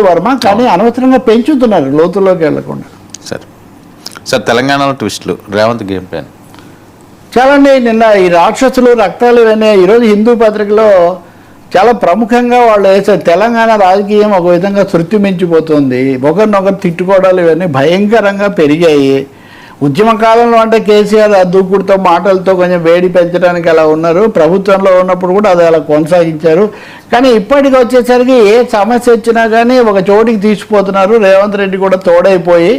వర్మ, కానీ అనవసరంగా పెంచుతున్నారు లోతుల్లోకి వెళ్లకుండా. సార్ తెలంగాణలో ట్విస్టులు, రేవంత్ గేమ్ ప్లాన్ చాలండి. నిన్న ఈ రాక్షసులు రక్తాలు అనే ఈరోజు హిందూ పత్రికలో చాలా ప్రముఖంగా వాళ్ళు వేసారు. తెలంగాణ రాజకీయం ఒక విధంగా శృతి మించిపోతుంది, ఒకరినొకరు తిట్టుకోవడాలు ఇవన్నీ భయంకరంగా పెరిగాయి. ఉద్యమ కాలంలో అంటే కేసీఆర్ దూకుడుతో మాటలతో కొంచెం వేడి పెంచడానికి అలా ఉన్నారు, ప్రభుత్వంలో ఉన్నప్పుడు కూడా అది అలా కొనసాగించారు. కానీ ఇప్పటికి వచ్చేసరికి ఏ సమస్య వచ్చినా కానీ ఒక చోటికి తీసుకుపోతున్నారు. రేవంత్ రెడ్డి కూడా తోడైపోయి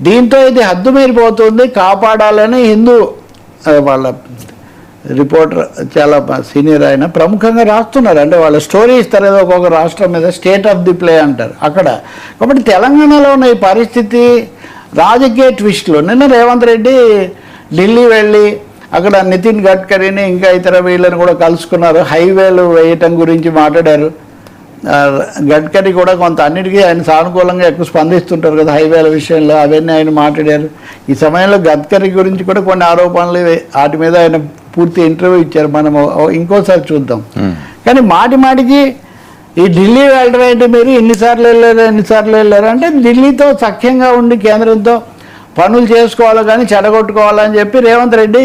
దీంతో ఇది హద్దు మీరిపోతుంది, కాపాడాలని హిందూ వాళ్ళ రిపోర్టర్ చాలా సీనియర్ ఆయన ప్రముఖంగా రాస్తున్నారు. అంటే వాళ్ళ స్టోరీ ఇస్తారు ఏదో ఒక్కొక్క రాష్ట్రం మీద, స్టేట్ ఆఫ్ ది ప్లే అంటారు అక్కడ. కాబట్టి తెలంగాణలో ఉన్న ఈ పరిస్థితి రాజకీయ ట్విస్ట్లో నిన్న రేవంత్ రెడ్డి ఢిల్లీ వెళ్ళి అక్కడ నితిన్ గడ్కరీని ఇంకా ఇతర వీళ్ళని కూడా కలుసుకున్నారు. హైవేలు వేయటం గురించి మాట్లాడారు. గడ్కరీ కూడా కొంత అన్నిటికీ ఆయన సానుకూలంగా ఎక్కువ స్పందిస్తుంటారు కదా హైవేల విషయంలో, అవన్నీ ఆయన మాట్లాడారు. ఈ సమయంలో గడ్కరీ గురించి కూడా కొన్ని ఆరోపణలు, వాటి మీద ఆయన పూర్తి ఇంటర్వ్యూ ఇచ్చారు. మనం ఇంకోసారి చూద్దాం. కానీ మాటికి ఈ ఢిల్లీ వెళ్ళడం ఏంటి, మీరు ఎన్నిసార్లు వెళ్ళారు అంటే ఢిల్లీతో సఖ్యంగా ఉండి కేంద్రంతో పనులు చేసుకోవాలి కానీ చెడగొట్టుకోవాలని చెప్పి రేవంత్ రెడ్డి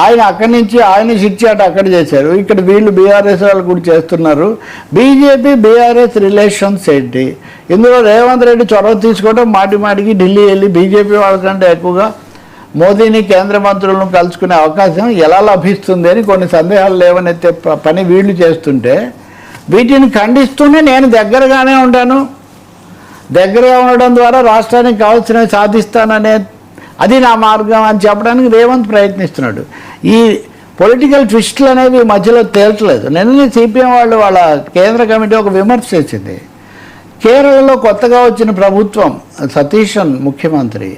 ఆయన అక్కడి నుంచి ఆయన చిట్చాట అక్కడ చేశారు. ఇక్కడ వీళ్ళు బీఆర్ఎస్ వాళ్ళు కూడా చేస్తున్నారు. బీజేపీ బీఆర్ఎస్ రిలేషన్స్ ఏంటి, ఇందులో రేవంత్ రెడ్డి చొరవ తీసుకోవడం మాటికి ఢిల్లీ వెళ్ళి బీజేపీ వాళ్ళకంటే ఎక్కువగా మోదీని కేంద్ర మంత్రులను కలుసుకునే అవకాశం ఎలా లభిస్తుంది అని కొన్ని సందేహాలు లేవనెత్తే పని వీళ్ళు చేస్తుంటే, వీటిని ఖండిస్తూనే నేను దగ్గరగానే ఉంటాను, దగ్గరగా ఉండడం ద్వారా రాష్ట్రానికి కావాల్సినవి సాధిస్తాననే అది నా మార్గం అని చెప్పడానికి రేవంత్ ప్రయత్నిస్తున్నాడు. ఈ పొలిటికల్ ట్విస్టులు అనేవి మధ్యలో తేల్చలేదు. నిన్న సిపిఎం వాళ్ళ కేంద్ర కమిటీ ఒక విమర్శ చేసింది. కేరళలో కొత్తగా వచ్చిన ప్రభుత్వం, సతీశన్ ముఖ్యమంత్రి,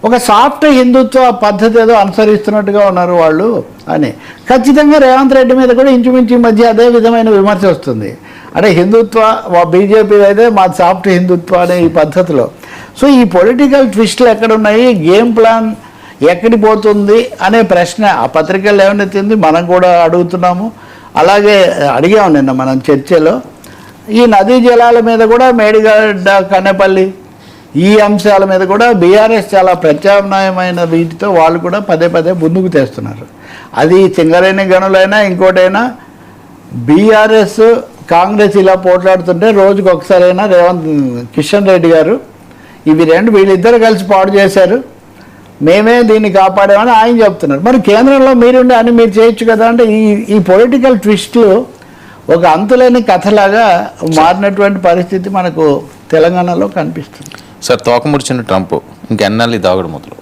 ఒక సాఫ్ట్ హిందుత్వ పద్ధతి ఏదో అనుసరిస్తున్నట్టుగా ఉన్నారు వాళ్ళు అని. ఖచ్చితంగా రేవంత్ రెడ్డి మీద కూడా ఇంచుమించు మధ్య అదే విధమైన విమర్శ వస్తుంది. అంటే హిందుత్వ బీజేపీ అయితే మా సాఫ్ట్ హిందుత్వ అనే ఈ పద్ధతిలో. సో ఈ పొలిటికల్ ట్విస్టులు ఎక్కడున్నాయి, గేమ్ ప్లాన్ ఎక్కడి పోతుంది అనే ప్రశ్న ఆ పత్రికల్లో ఏమనెత్తింది, మనం కూడా అడుగుతున్నాము. అలాగే అడిగాము నిన్న మనం చర్చలో. ఈ నదీ జలాల మీద కూడా మేడిగడ్డ, కన్నెపల్లి ఈ అంశాల మీద కూడా బీఆర్ఎస్ చాలా ప్రత్యామ్నాయమైన వీటితో వాళ్ళు కూడా పదే ముందుకు తెస్తున్నారు. అది సింగరేణి గనులైనా ఇంకోటైనా బీఆర్ఎస్ కాంగ్రెస్ ఇలా పోట్లాడుతుంటే రోజుకు ఒకసారైనా కిషన్ రెడ్డి గారు వీళ్ళిద్దరు కలిసి పాడు చేశారు, మేమే దీన్ని కాపాడామని ఆయన చెప్తున్నారు. మరి కేంద్రంలో మీరుండి అని మీరు చేయొచ్చు కదా. అంటే ఈ పొలిటికల్ ట్విస్టులు ఒక అంతులేని కథలాగా మారినటువంటి పరిస్థితి మనకు తెలంగాణలో కనిపిస్తుంది. సార్ తోకముడిచిన ట్రంప్ ఇంకెన్నాళ్ళు దాగుడు మొదలు